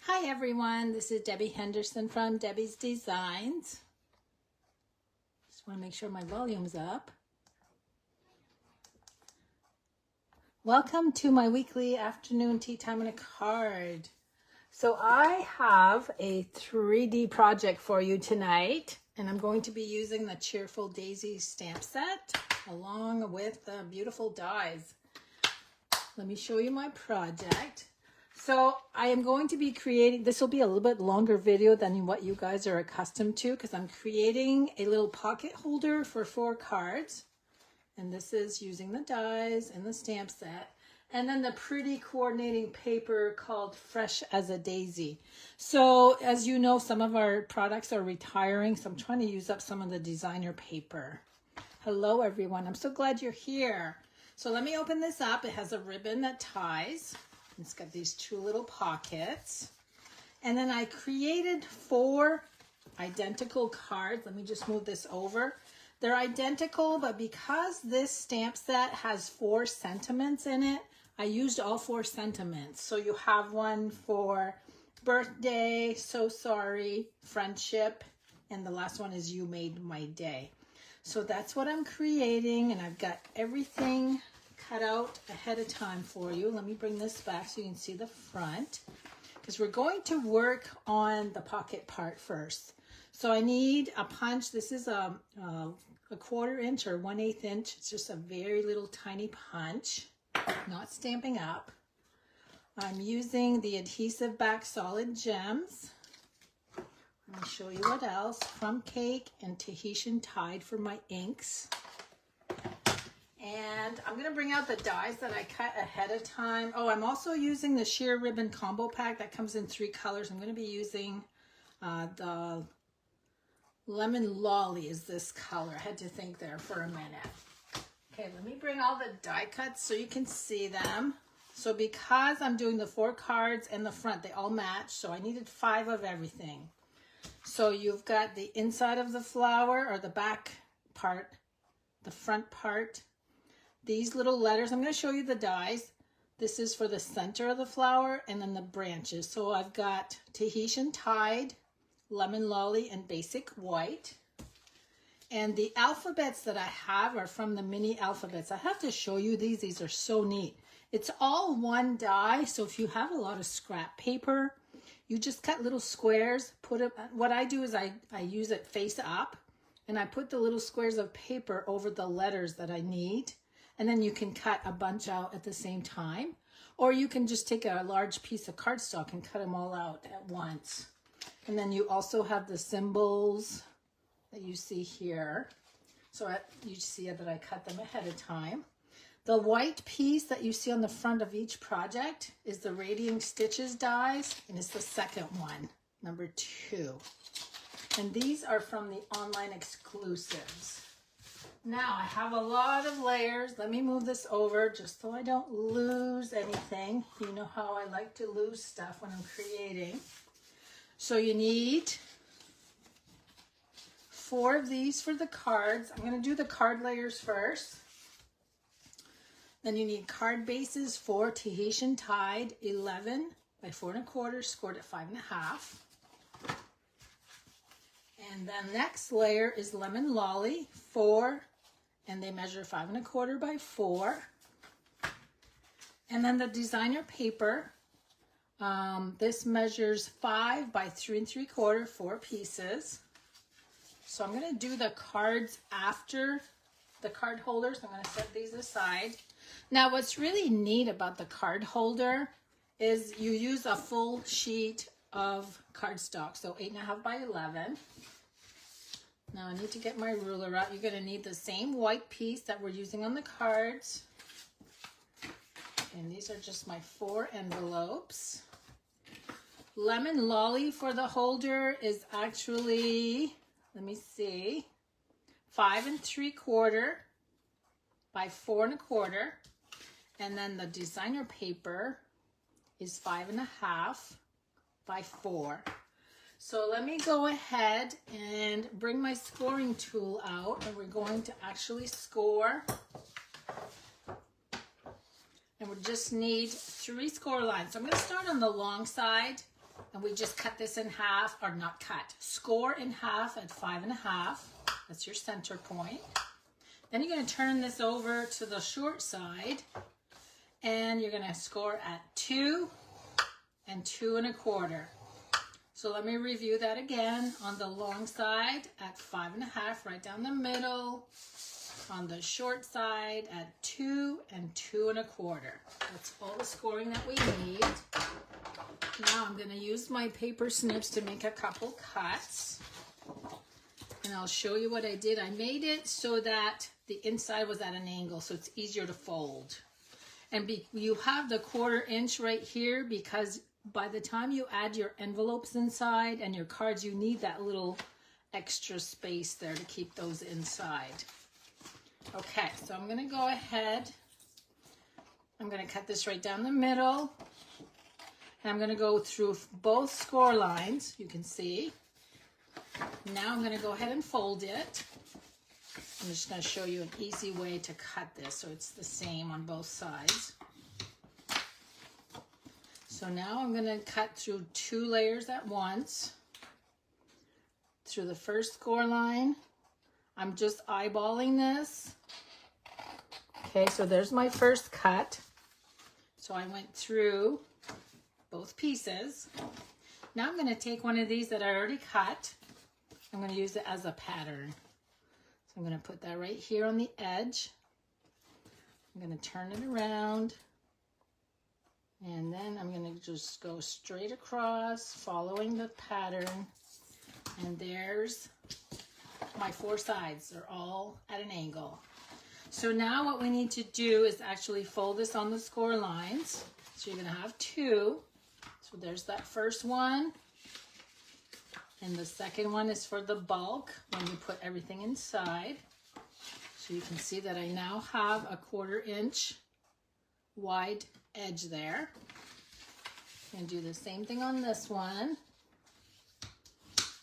Hi everyone, this is Debbie Henderson from Debbie's Designs. Just want to make sure my volume's up. Welcome to my weekly afternoon tea time and a card. So I have a 3D project for you tonight, and I'm going to be using the Cheerful Daisies stamp set along with the beautiful dies. Let me show you my project. So I am going to be creating, this will be a little bit longer video than what you guys are accustomed to because I'm creating a little pocket holder for 4 cards. And this is using the dies and the stamp set. And then the pretty coordinating paper called Fresh as a Daisy. So as you know, some of our products are retiring, so I'm trying to use up some of the designer paper. Hello everyone, I'm so glad you're here. So let me open this up. It has a ribbon that ties. It's got these 2 little pockets. And then I created 4 identical cards. Let me just move this over. They're identical, but because this stamp set has 4 sentiments in it, I used all 4 sentiments. So you have one for birthday, so sorry, friendship, and the last one is you made my day. So that's what I'm creating, and I've got everything cut out ahead of time for you. Let me bring this back so you can see the front, because we're going to work on the pocket part first. So I need a punch. This is a 1/4 inch or 1/8 inch. It's just a very little tiny punch, not Stampin' Up. I'm using the adhesive back solid gems. Let me show you what else. Crumb cake and Tahitian tide for my inks. And I'm going to bring out the dies that I cut ahead of time. Oh, I'm also using the sheer ribbon combo pack that comes in 3 colors. I'm going to be using the lemon lolly is this color. I had to think there for a minute. Okay, let me bring all the die cuts so you can see them. So because I'm doing the 4 cards and the front, they all match. So I needed 5 of everything. So you've got the inside of the flower or the back part, the front part. These little letters, I'm going to show you the dies. This is for the center of the flower and then the branches. So I've got Tahitian tide, lemon lolly, and basic white. And the alphabets that I have are from the mini alphabets. I have to show you these. These are so neat. It's all one die. So if you have a lot of scrap paper, you just cut little squares. Put it. What I do is I use it face up, and I put the little squares of paper over the letters that I need. And then you can cut a bunch out at the same time. Or you can just take a large piece of cardstock and cut them all out at once. And then you also have the symbols that you see here. So you see that I cut them ahead of time. The white piece that you see on the front of each project is the Radiating Stitches dies, and it's the second one, number 2. And these are from the online exclusives. Now I have a lot of layers. Let me move this over just so I don't lose anything. You know how I like to lose stuff when I'm creating. So you need 4 of these for the cards. I'm going to do the card layers first. Then you need card bases for Tahitian tide, 11 by 4 1/4, scored at 5 1/2. And then next layer is lemon lolly, 4, and they measure 5 1/4 by 4. And then the designer paper, this measures 5 by 3 3/4, 4 pieces. So I'm going to do the cards after the card holders. I'm going to set these aside. Now what's really neat about the card holder is you use a full sheet of cardstock, so 8 1/2 by 11. Now I need to get my ruler out. You're going to need the same white piece that we're using on the cards. And these are just my 4 envelopes. Lemon lolly for the holder is actually, let me see, 5 3/4 by 4 1/4. And then the designer paper is 5 1/2 by 4. So let me go ahead and bring my scoring tool out, and we're going to actually score. And we just need 3 score lines. So I'm going to start on the long side And we just cut this in half, or not cut, score in half at 5.5. That's your center point. Then you're going to turn this over to the short side, and you're going to score at 2 and 2 1/4. So let me review that again. On the long side at 5.5, right down the middle. On the short side at 2 and 2 1/4. That's all the scoring that we need. Now I'm going to use my paper snips to make a couple cuts. And I'll show you what I did. I made it so that the inside was at an angle, so it's easier to fold. And you have the 1/4 inch right here because by the time you add your envelopes inside and your cards, you need that little extra space there to keep those inside. Okay, so I'm going to go ahead. I'm going to cut this right down the middle. And I'm going to go through both score lines, you can see. Now I'm going to go ahead and fold it. I'm just going to show you an easy way to cut this so it's the same on both sides. So now I'm going to cut through 2 layers at once. Through the first score line. I'm just eyeballing this. Okay, so there's my first cut. So I went through both pieces. Now I'm going to take one of these that I already cut. I'm going to use it as a pattern. So I'm going to put that right here on the edge. I'm going to turn it around. And then I'm going to just go straight across, following the pattern. And there's my 4 sides. They're all at an angle. So now what we need to do is actually fold this on the score lines. So you're going to have 2. So there's that first one. And the second one is for the bulk when you put everything inside. So you can see that I now have a 1/4 inch wide edge there. I'm going to do the same thing on this one.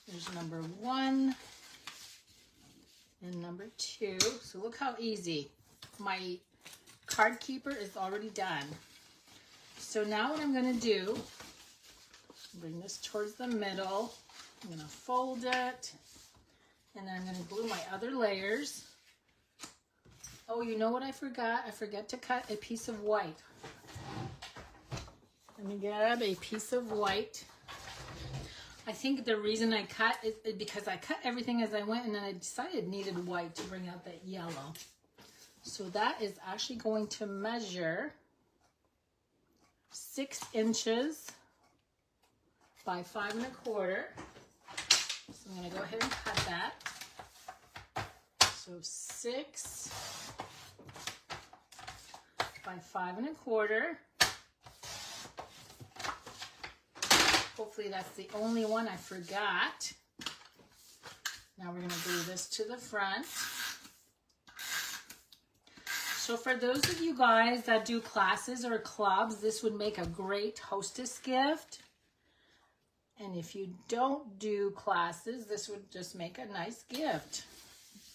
There's number 1 and number 2. So look how easy. My card keeper is already done. So now what I'm going to do, bring this towards the middle. I'm going to fold it, and then I'm going to glue my other layers. Oh, you know what I forgot? I forgot to cut a piece of white. Let me grab a piece of white. I think the reason I cut is because I cut everything as I went, and then I decided needed white to bring out that yellow. So that is actually going to measure 6 inches by 5 1/4. So I'm going to go ahead and cut that. So 6 by 5 1/4. Hopefully that's the only one I forgot. Now we're going to glue this to the front. So for those of you guys that do classes or clubs, this would make a great hostess gift. And if you don't do classes, this would just make a nice gift.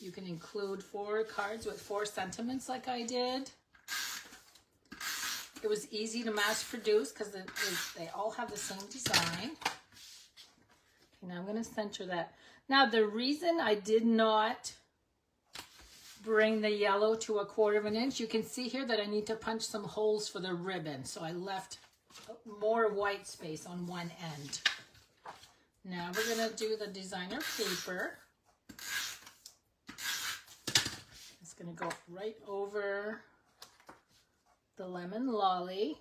You can include 4 cards with 4 sentiments like I did. It was easy to mass produce because they all have the same design. Okay, now I'm going to center that. Now the reason I did not bring the yellow to a 1/4 inch, you can see here that I need to punch some holes for the ribbon. So I left more white space on one end. Now we're going to do the designer paper. It's going to go right over the lemon lolly.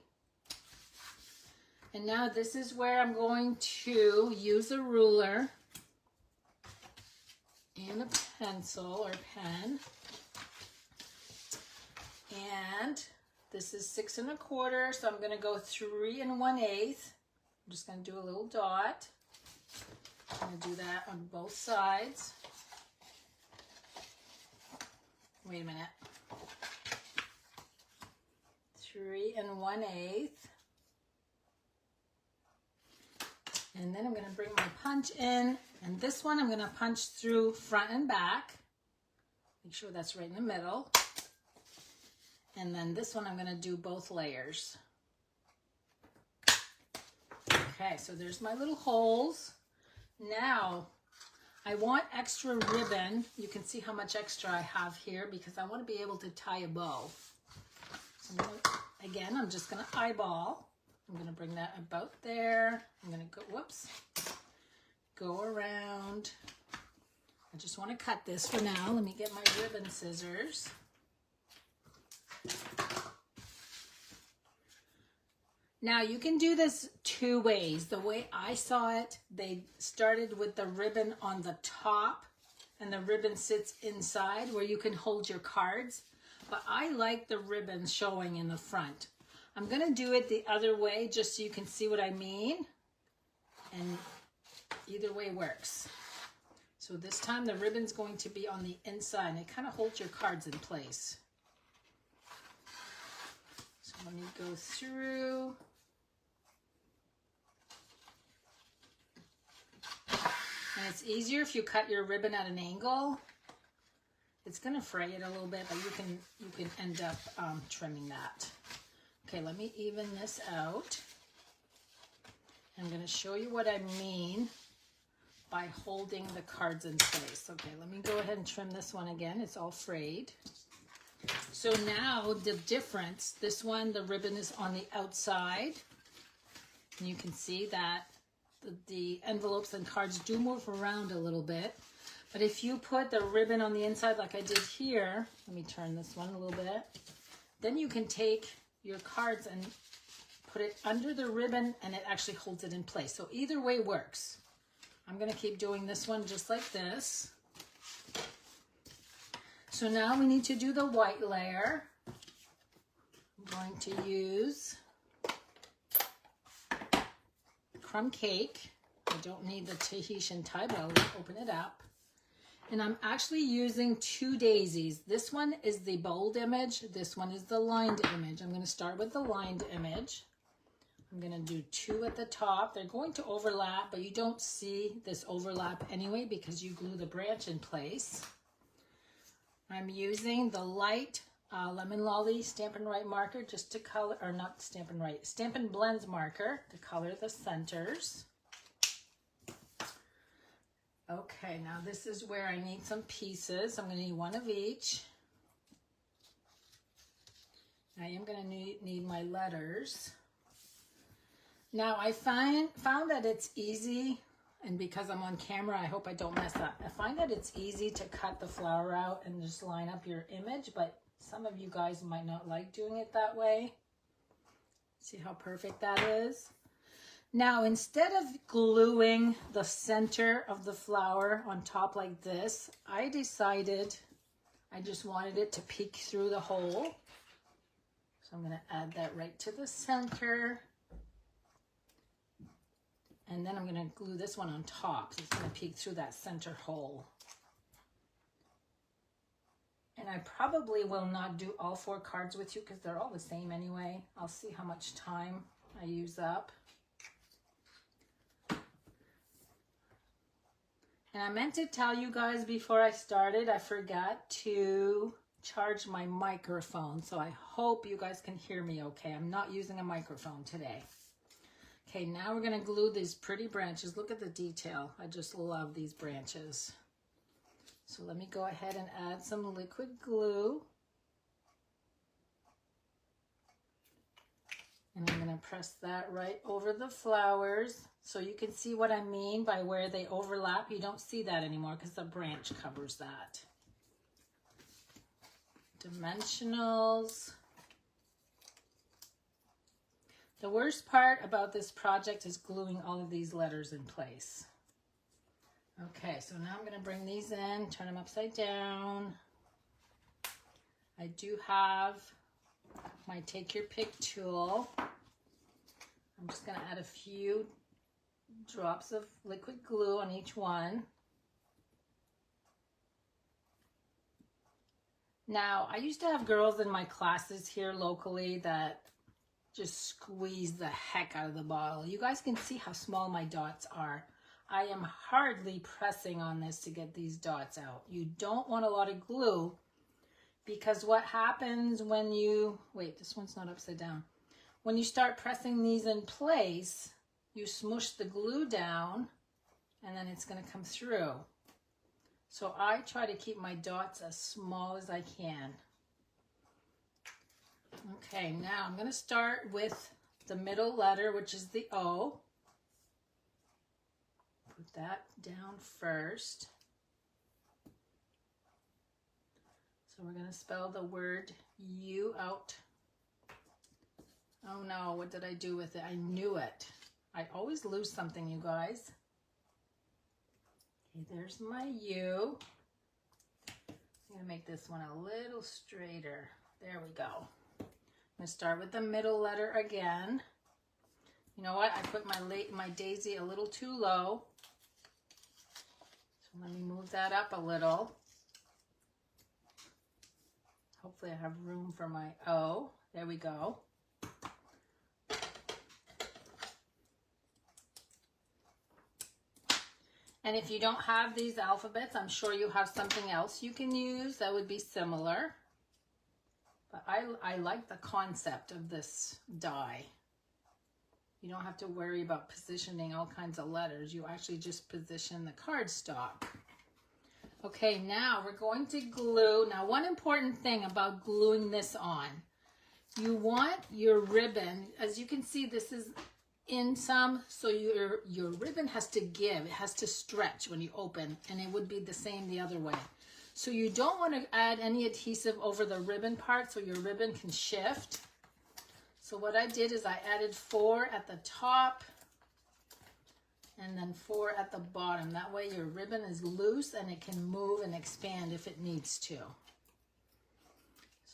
And now this is where I'm going to use a ruler and a pencil or pen. And this is 6 1/4, so I'm going to go 3 1/8. I'm just going to do a little dot. I'm going to do that on both sides. Wait a minute. 3 1/8. And then I'm going to bring my punch in. And this one I'm going to punch through front and back. Make sure that's right in the middle. And then this one I'm going to do both layers. Okay, so there's my little holes. Now, I want extra ribbon. You can see how much extra I have here because I want to be able to tie a bow. So I'm just going to eyeball. I'm going to bring that about there. I'm going to go, whoops, go around. I just want to cut this for now. Let me get my ribbon scissors. Now you can do this two ways. The way I saw it, they started with the ribbon on the top and the ribbon sits inside where you can hold your cards. But I like the ribbon showing in the front. I'm going to do it the other way just so you can see what I mean. And either way works. So this time the ribbon's going to be on the inside and it kind of holds your cards in place. So let me go through. And it's easier if you cut your ribbon at an angle. It's going to fray it a little bit, but you can end up trimming that. Okay, let me even this out. I'm going to show you what I mean by holding the cards in place. Okay, let me go ahead and trim this one again. It's all frayed. So now the difference, this one, the ribbon is on the outside. And you can see that the envelopes and cards do move around a little bit. But if you put the ribbon on the inside like I did here, let me turn this one a little bit, then you can take your cards and put it under the ribbon and it actually holds it in place. So either way works. I'm going to keep doing this one just like this. So now we need to do the white layer. I'm going to use crumb cake. I don't need the Tahitian tie, but I'll open it up. And I'm actually using 2 daisies. This one is the bold image. This one is the lined image. I'm going to start with the lined image. I'm going to do 2 at the top. They're going to overlap, but you don't see this overlap anyway because you glue the branch in place. I'm using the light Lemon Lolly Stampin' Right marker just to color, or not Stampin' Right, Stampin' Blends marker to color the centers. Okay, now this is where I need some pieces. I'm going to need 1 of each. I am going to need my letters. Now I found that it's easy, and because I'm on camera, I hope I don't mess up. I find that it's easy to cut the flower out and just line up your image, but some of you guys might not like doing it that way. See how perfect that is? Now, instead of gluing the center of the flower on top like this, I decided I just wanted it to peek through the hole. So I'm going to add that right to the center. And then I'm going to glue this one on top. So it's going to peek through that center hole. And I probably will not do all 4 cards with you because they're all the same anyway. I'll see how much time I use up. And I meant to tell you guys before I started, I forgot to charge my microphone. So I hope you guys can hear me okay. I'm not using a microphone today. Okay, now we're going to glue these pretty branches. Look at the detail. I just love these branches. So let me go ahead and add some liquid glue. And I'm going to press that right over the flowers so you can see what I mean by where they overlap. You don't see that anymore because the branch covers that. Dimensionals. The worst part about this project is gluing all of these letters in place. Okay, so now I'm going to bring these in, turn them upside down. I do have my Take Your Pick tool. I'm just going to add a few drops of liquid glue on each one. Now, I used to have girls in my classes here locally that just squeeze the heck out of the bottle. You guys can see how small my dots are. I am hardly pressing on this to get these dots out. You don't want a lot of glue because what happens when you, wait, this one's not upside down. When you start pressing these in place, you smoosh the glue down and then it's going to come through. So I try to keep my dots as small as I can. Okay, now I'm going to start with the middle letter, which is the O. Put that down first. So we're going to spell the word U out. Oh no, what did I do with it? I knew it. I always lose something, you guys. Okay, there's my U. I'm going to make this one a little straighter. There we go. I'm going to start with the middle letter again. You know what? I put my daisy a little too low. So let me move that up a little. Hopefully I have room for my O. There we go. And if you don't have these alphabets, I'm sure you have something else you can use that would be similar. But I like the concept of this die. You don't have to worry about positioning all kinds of letters. You actually just position the cardstock. Okay, now we're going to glue. Now, one important thing about gluing this on, you want your ribbon, as you can see, this is in some, so your ribbon has to give, it has to stretch when you open, and it would be the same the other way. So you don't want to add any adhesive over the ribbon part so your ribbon can shift. So what I did is I added 4 at the top and then 4 at the bottom. That way your ribbon is loose and it can move and expand if it needs to.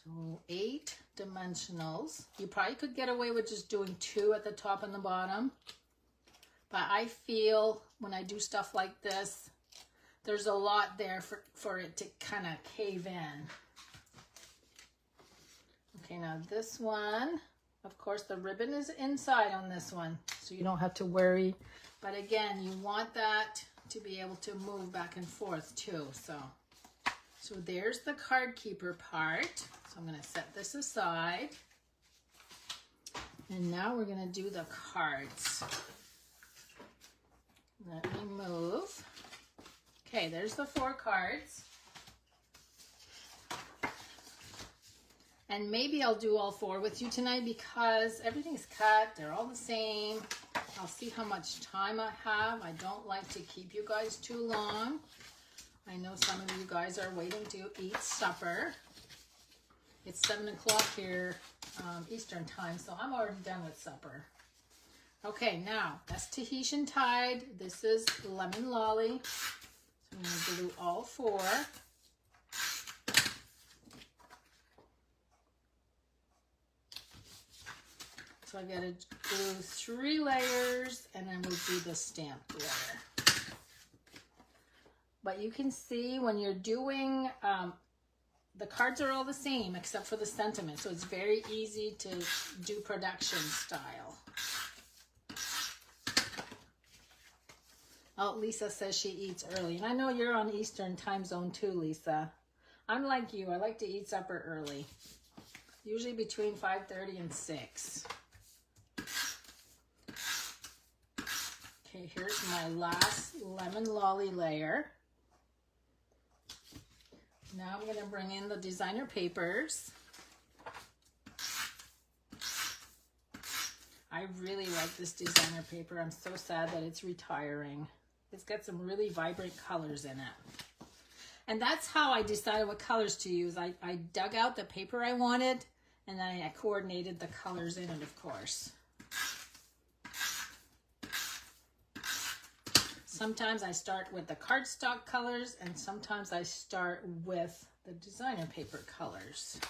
So 8 dimensionals. You probably could get away with just doing 2 at the top and the bottom. But I feel when I do stuff like this, there's a lot there for it to kind of cave in. Okay, now this one, of course, the ribbon is inside on this one, so you don't have to worry. But again, you want that to be able to move back and forth too. So there's the card keeper part. So I'm going to set this aside. And now we're going to do the cards. Let me move. Okay, there's the 4 cards. And maybe I'll do all 4 with you tonight because everything's cut. They're all the same. I'll see how much time I have. I don't like to keep you guys too long. I know some of you guys are waiting to eat supper. It's 7 o'clock here Eastern time, so I'm already done with supper. Okay, now that's Tahitian Tide. This is Lemon Lolly. So I'm going to glue all 4. So I got to glue 3 layers and then we'll do the stamped layer. But you can see when you're doing, the cards are all the same except for the sentiment. So it's very easy to do production style. Oh, Lisa says she eats early. And I know you're on Eastern time zone too, Lisa. I'm like you. I like to eat supper early. Usually between 5:30 and 6. Okay, here's my last lemon lolly layer. Now I'm going to bring in the designer papers. I really like this designer paper. I'm so sad that it's retiring. It's got some really vibrant colors in it. And that's how I decided what colors to use. I dug out the paper I wanted, and then I coordinated the colors in it, of course. Sometimes I start with the cardstock colors, and sometimes I start with the designer paper colors.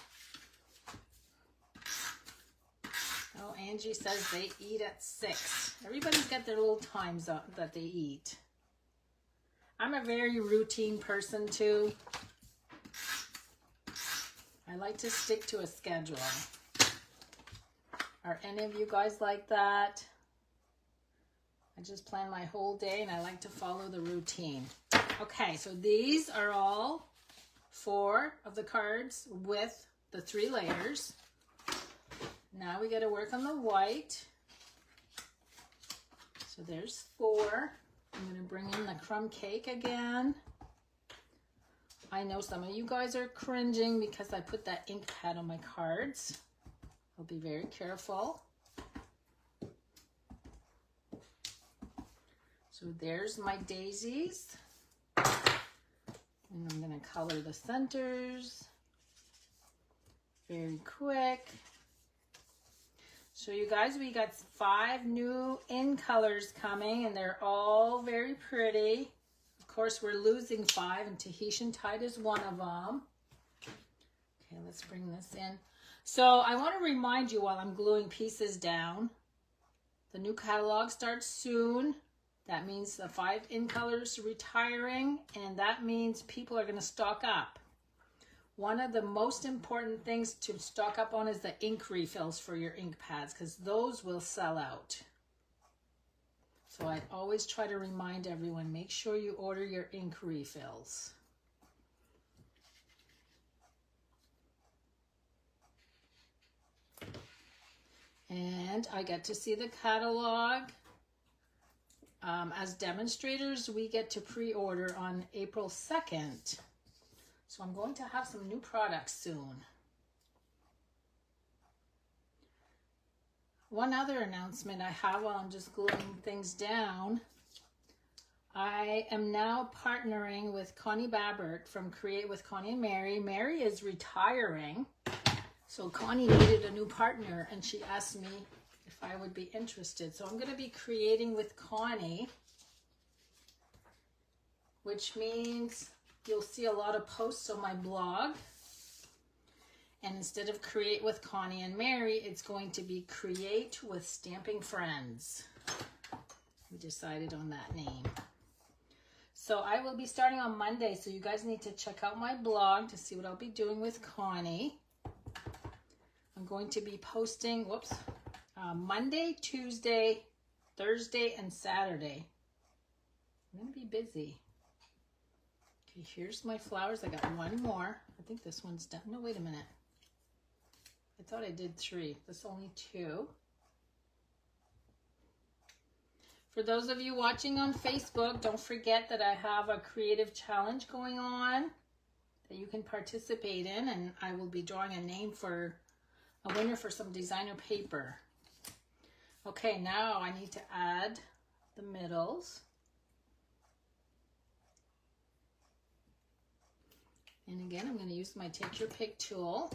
Oh, Angie says they eat at 6. Everybody's got their little times that they eat. I'm a very routine person too. I like to stick to a schedule. Are any of you guys like that? I just plan my whole day and I like to follow the routine. Okay, so these are all 4 of the cards with the 3 layers. Now we got to work on the white. So there's 4. I'm going to bring in the crumb cake again. I know some of you guys are cringing because I put that ink pad on my cards. I'll be very careful. So there's my daisies. And I'm going to color the centers very quick. So you guys, we got 5 new in colors coming, and they're all very pretty. Of course, we're losing 5, and Tahitian Tide is one of them. Okay, let's bring this in. So I want to remind you while I'm gluing pieces down, the new catalog starts soon. That means the 5 in colors retiring, and that means people are going to stock up. One of the most important things to stock up on is the ink refills for your ink pads, because those will sell out. So I always try to remind everyone, make sure you order your ink refills. And I get to see the catalog. As demonstrators, we get to pre-order on April 2nd. So I'm going to have some new products soon. One other announcement I have while I'm just gluing things down. I am now partnering with Connie Babbert from Create with Connie and Mary. Mary is retiring, so Connie needed a new partner, and she asked me if I would be interested. So I'm going to be creating with Connie, which means you'll see a lot of posts on my blog. And instead of Create with Connie and Mary, it's going to be Create with Stamping Friends. We decided on that name. So I will be starting on Monday, so you guys need to check out my blog to see what I'll be doing with Connie. I'm going to be posting, Monday, Tuesday, Thursday, and Saturday. I'm going to be busy. Okay, here's my flowers. I got 1 more. I think this one's done. No, wait a minute. I thought I did 3. That's only 2. For those of you watching on Facebook, don't forget that I have a creative challenge going on that you can participate in, and I will be drawing a winner for some designer paper. Okay, now I need to add the middles. And again, I'm going to use my Take Your Pick tool.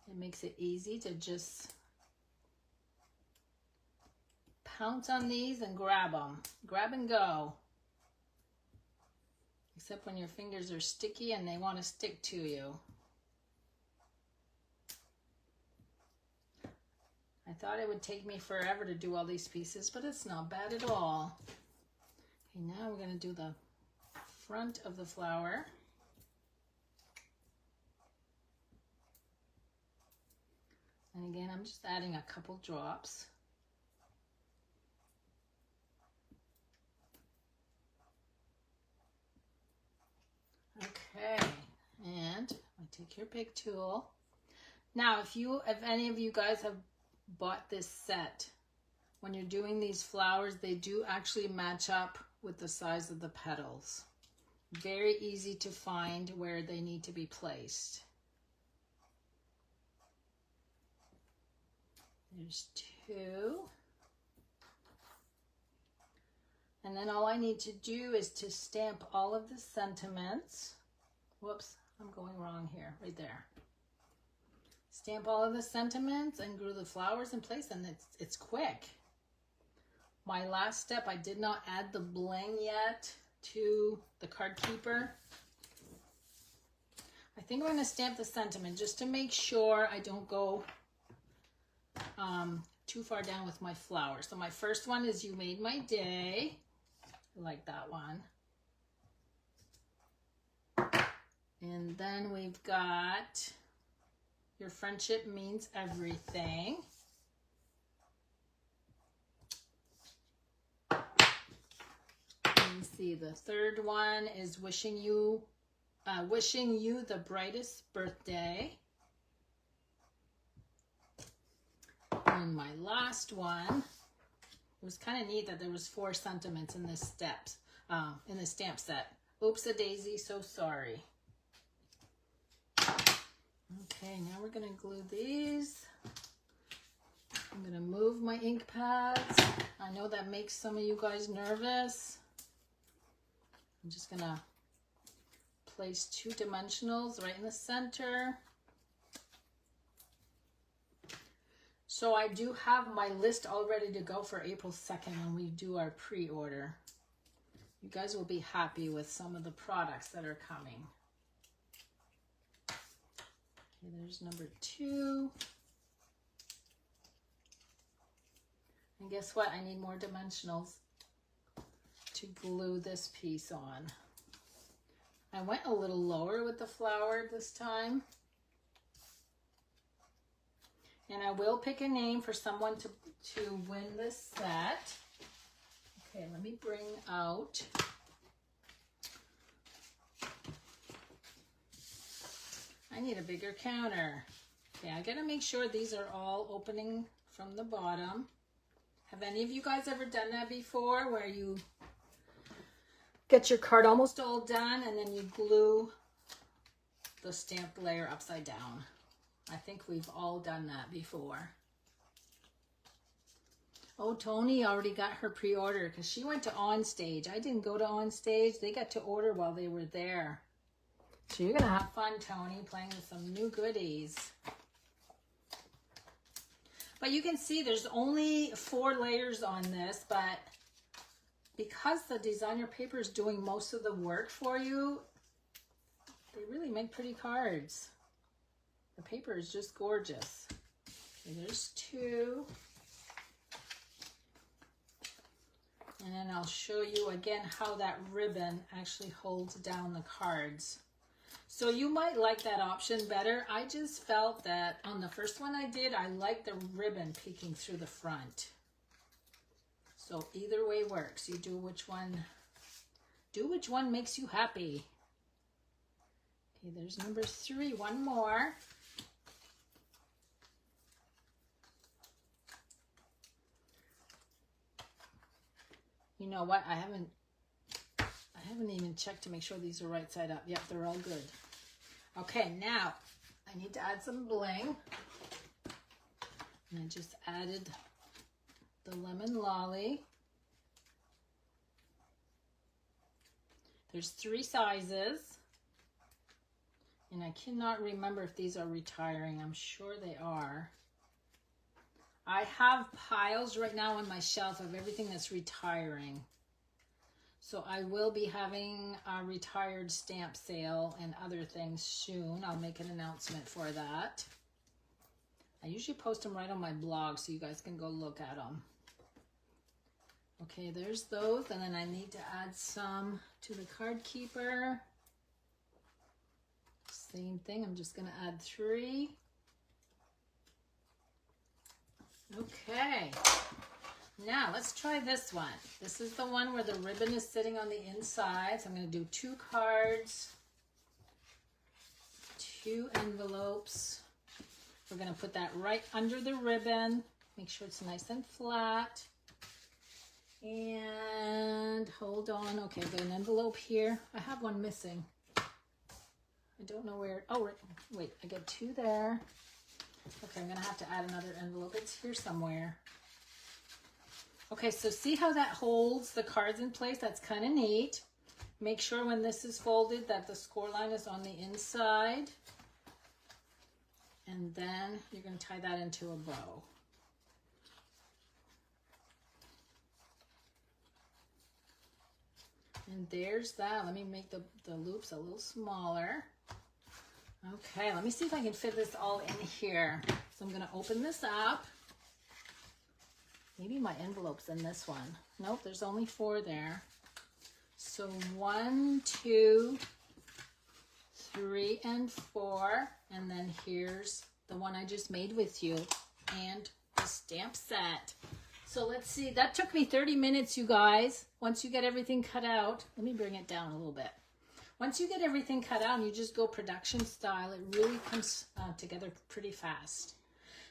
It makes it easy to just pounce on these and grab them. Grab and go. Except when your fingers are sticky and they want to stick to you. I thought it would take me forever to do all these pieces, but it's not bad at all. Okay, now we're going to do the front of the flower. And again, I'm just adding a couple drops. Okay, and I Take Your Pick tool. Now, if any of you guys have bought this set, when you're doing these flowers, they do actually match up with the size of the petals. Very easy to find where they need to be placed. There's 2. And then all I need to do is to stamp all of the sentiments. Whoops, I'm going wrong here, right there. Stamp all of the sentiments and glue the flowers in place, and it's quick. My last step, I did not add the bling yet to the card keeper. I think I'm going to stamp the sentiment just to make sure I don't go too far down with my flowers. So my first one is You Made My Day. I like that one. And then we've got Your Friendship Means Everything. Let me see, the third one is Wishing You the Brightest Birthday. And my last one It was kind of neat that there was 4 sentiments in this stamp set. Oops a daisy, so sorry. Okay, now we're going to glue these. I'm going to move my ink pads. I know that makes some of you guys nervous. I'm just going to place 2 dimensionals right in the center. So I do have my list all ready to go for April 2nd when we do our pre-order. You guys will be happy with some of the products that are coming. Okay, there's number 2. And guess what? I need more dimensionals to glue this piece on. I went a little lower with the flower this time. And I will pick a name for someone to win this set. Okay, let me bring out. I need a bigger counter. Okay, I gotta make sure these are all opening from the bottom. Have any of you guys ever done that before, where you get your card almost all done and then you glue the stamped layer upside down? I think we've all done that before. Oh, Tony already got her pre-order because she went to On Stage. I didn't go to On Stage. They got to order while they were there. So you're going to have fun, Tony, playing with some new goodies. But you can see there's only 4 layers on this, but because the designer paper is doing most of the work for you, they really make pretty cards. The paper is just gorgeous. Okay, there's 2. And then I'll show you again how that ribbon actually holds down the cards. So you might like that option better. I just felt that on the first one I did, I liked the ribbon peeking through the front. So either way works. You do which one makes you happy. Okay, there's number 3, one more. You know what? I haven't even checked to make sure these are right side up. Yep, they're all good. Okay, now I need to add some bling. And I just added the lemon lolly. There's 3 sizes. And I cannot remember if these are retiring. I'm sure they are. I have piles right now on my shelf of everything that's retiring. So I will be having a retired stamp sale and other things soon. I'll make an announcement for that. I usually post them right on my blog so you guys can go look at them. Okay, there's those. And then I need to add some to the card keeper. Same thing, I'm just gonna add 3. Okay, now let's try this one. This is the one where the ribbon is sitting on the inside. So I'm going to do 2 cards, 2 envelopes. We're going to put that right under the ribbon. Make sure it's nice and flat. And hold on. Okay, I've got an envelope here. I have one missing. I don't know where. Oh, wait, I got 2 there. Okay, I'm gonna have to add another envelope. It's here somewhere. Okay, so see how that holds the cards in place? That's kind of neat. Make sure when this is folded that the score line is on the inside. And then you're gonna tie that into a bow. And there's that. Let me make the loops a little smaller. Okay, let me see if I can fit this all in here. So I'm going to open this up. Maybe my envelope's in this one. Nope, there's only 4 there. So 1, 2, 3, and 4. And then here's the one I just made with you and the stamp set. So let's see, that took me 30 minutes, you guys. Once you get everything cut out, let me bring it down a little bit. Once you get everything cut out and you just go production style, it really comes together pretty fast.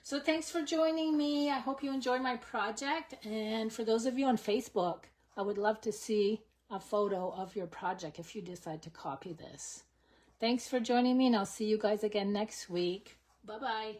So thanks for joining me. I hope you enjoy my project. And for those of you on Facebook, I would love to see a photo of your project if you decide to copy this. Thanks for joining me, and I'll see you guys again next week. Bye-bye.